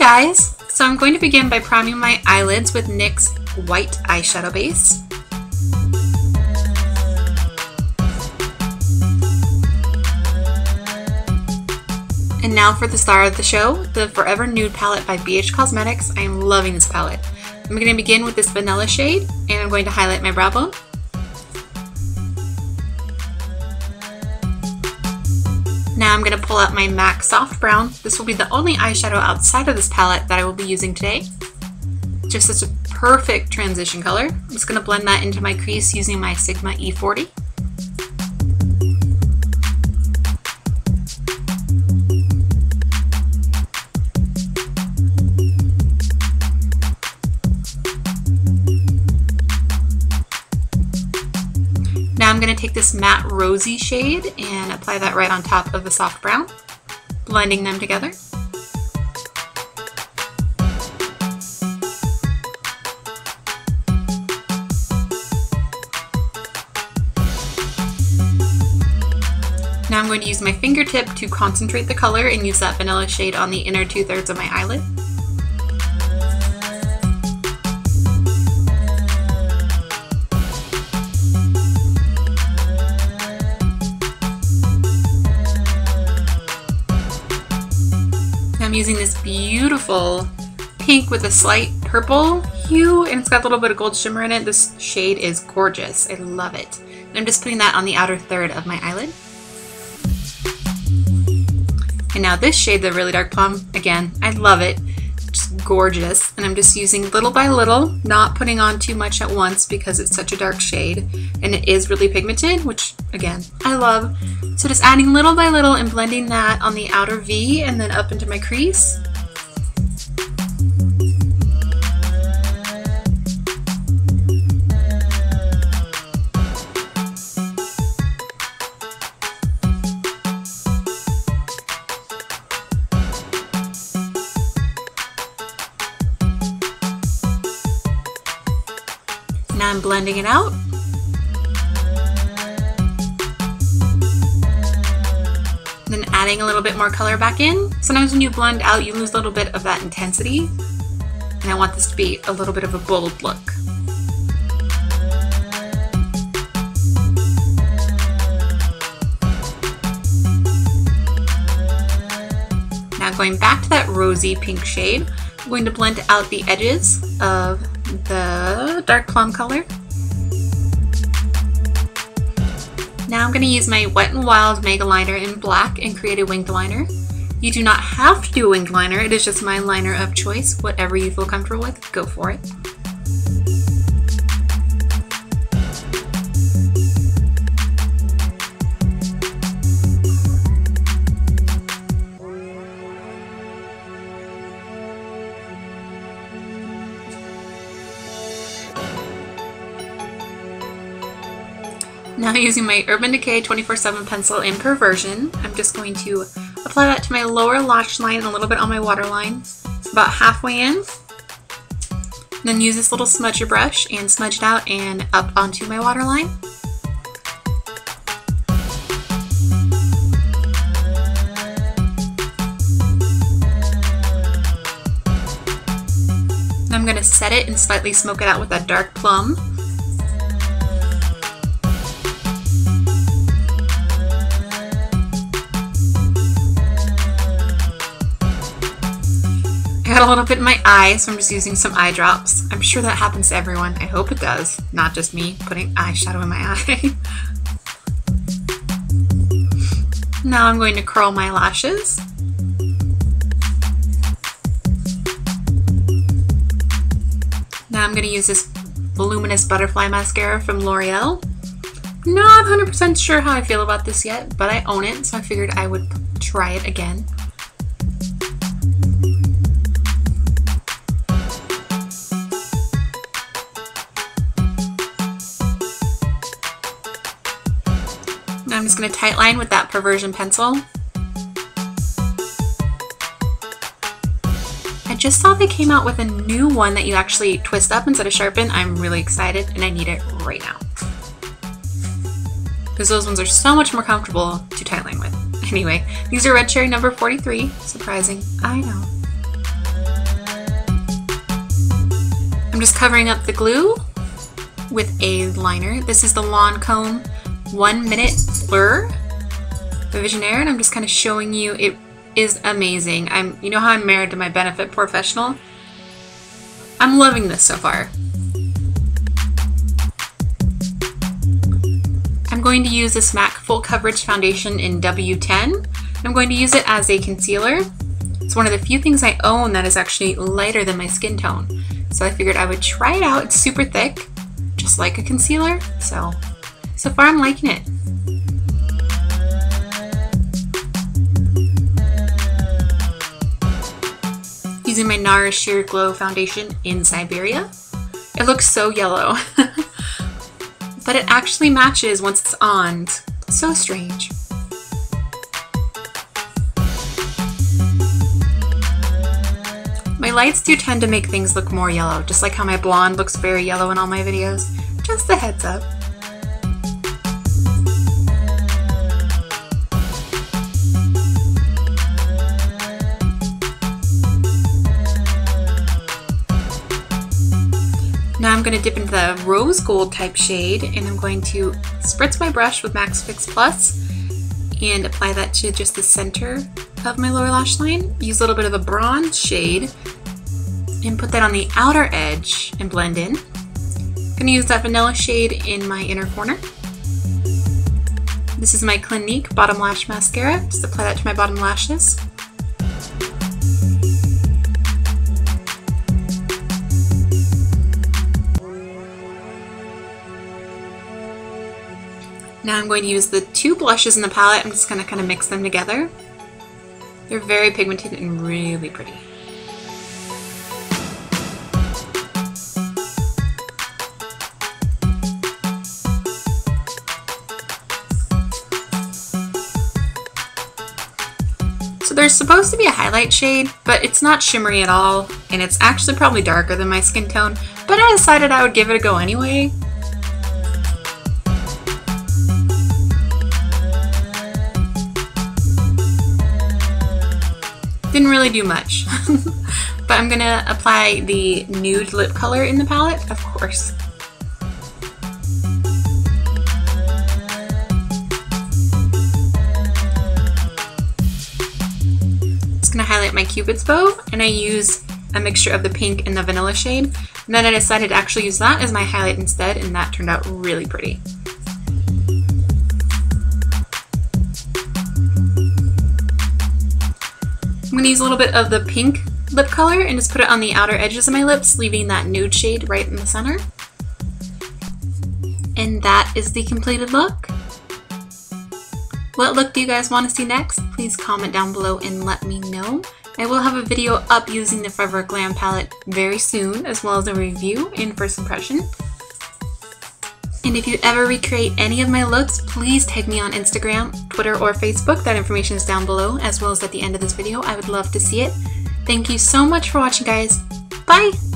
guys! So I'm going to begin by priming my eyelids with NYX's white eyeshadow base. And now for the star of the show, the Forever Nude palette by BH Cosmetics. I am loving this palette. I'm going to begin with this vanilla shade, and I'm going to highlight my brow bone. Now I'm going to pull out my MAC Soft Brown. This will be the only eyeshadow outside of this palette that I will be using today. Just such a perfect transition color. I'm just going to blend that into my crease using my Sigma E40. Now I'm going to take this matte rosy shade and apply that right on top of the soft brown, blending them together. Now I'm going to use my fingertip to concentrate the color and use that vanilla shade on the inner 2/3 of my eyelid. I'm using this beautiful pink with a slight purple hue, and it's got a little bit of gold shimmer in it. This shade is gorgeous. I love it. And I'm just putting that on the outer third of my eyelid. And now this shade, the really dark plum, again, I love it. Just gorgeous. And I'm just using little by little, not putting on too much at once because it's such a dark shade. And it is really pigmented, which again, I love. So just adding little by little and blending that on the outer V and then up into my crease. Now I'm blending it out. Then adding a little bit more color back in. Sometimes when you blend out, you lose a little bit of that intensity. And I want this to be a little bit of a bold look. Now going back to that rosy pink shade, I'm going to blend out the edges of the dark plum color. Now I'm going to use my Wet n Wild Mega Liner in black and create a winged liner. You do not have to do a winged liner, it is just my liner of choice. Whatever you feel comfortable with, go for it. Now using my Urban Decay 24/7 pencil in Perversion, I'm just going to apply that to my lower lash line and a little bit on my waterline, about halfway in. And then use this little smudger brush and smudge it out and up onto my waterline. Now I'm going to set it and slightly smoke it out with that dark plum. I got a little bit in my eye, so I'm just using some eye drops. I'm sure that happens to everyone. I hope it does. Not just me putting eyeshadow in my eye. Now I'm going to curl my lashes. Now I'm going to use this Voluminous Butterfly Mascara from L'Oreal. Not 100% sure how I feel about this yet, but I own it, so I figured I would try it again. I'm just going to tightline with that Perversion pencil. I just saw they came out with a new one that you actually twist up instead of sharpen. I'm really excited and I need it right now. Because those ones are so much more comfortable to tightline with. Anyway, these are Red Cherry number 43. Surprising, I know. just covering up the glue with a liner. This is the LANCOME 1 Minute Blur by Visionaire, and I'm just kind of showing you. It is amazing. You know how I'm married to my Benefit Professional? I'm loving this so far. I'm going to use this MAC Full Coverage Foundation in W10. I'm going to use it as a concealer. It's one of the few things I own that is actually lighter than my skin tone. So I figured I would try it out. It's super thick, just like a concealer. So far I'm liking it. Using my NARS Sheer Glow Foundation in Siberia. It looks so yellow, but it actually matches once it's on. So strange. My lights do tend to make things look more yellow, just like how my blonde looks very yellow in all my videos. Just a heads up. Now I'm going to dip into the rose gold type shade, and I'm going to spritz my brush with Max Fix Plus and apply that to just the center of my lower lash line. Use a little bit of a bronze shade and put that on the outer edge and blend in. I'm going to use that vanilla shade in my inner corner. This is my Clinique Bottom Lash Mascara. Just apply that to my bottom lashes. Now I'm going to use the two blushes in the palette. I'm just going to kind of mix them together. They're very pigmented and really pretty. So there's supposed to be a highlight shade, but it's not shimmery at all, and it's actually probably darker than my skin tone, but I decided I would give it a go anyway. Didn't really do much, but I'm gonna apply the nude lip color in the palette, of course. Just gonna highlight my Cupid's bow, and I use a mixture of the pink and the vanilla shade. And then I decided to actually use that as my highlight instead, and that turned out really pretty. I'm going to use a little bit of the pink lip color and just put it on the outer edges of my lips, leaving that nude shade right in the center. And that is the completed look. What look do you guys want to see next? Please comment down below and let me know. I will have a video up using the Forever Glam palette very soon, as well as a review and first impression. And if you ever recreate any of my looks, please tag me on Instagram, Twitter, or Facebook. That information is down below, as well as at the end of this video. I would love to see it. Thank you so much for watching, guys. Bye!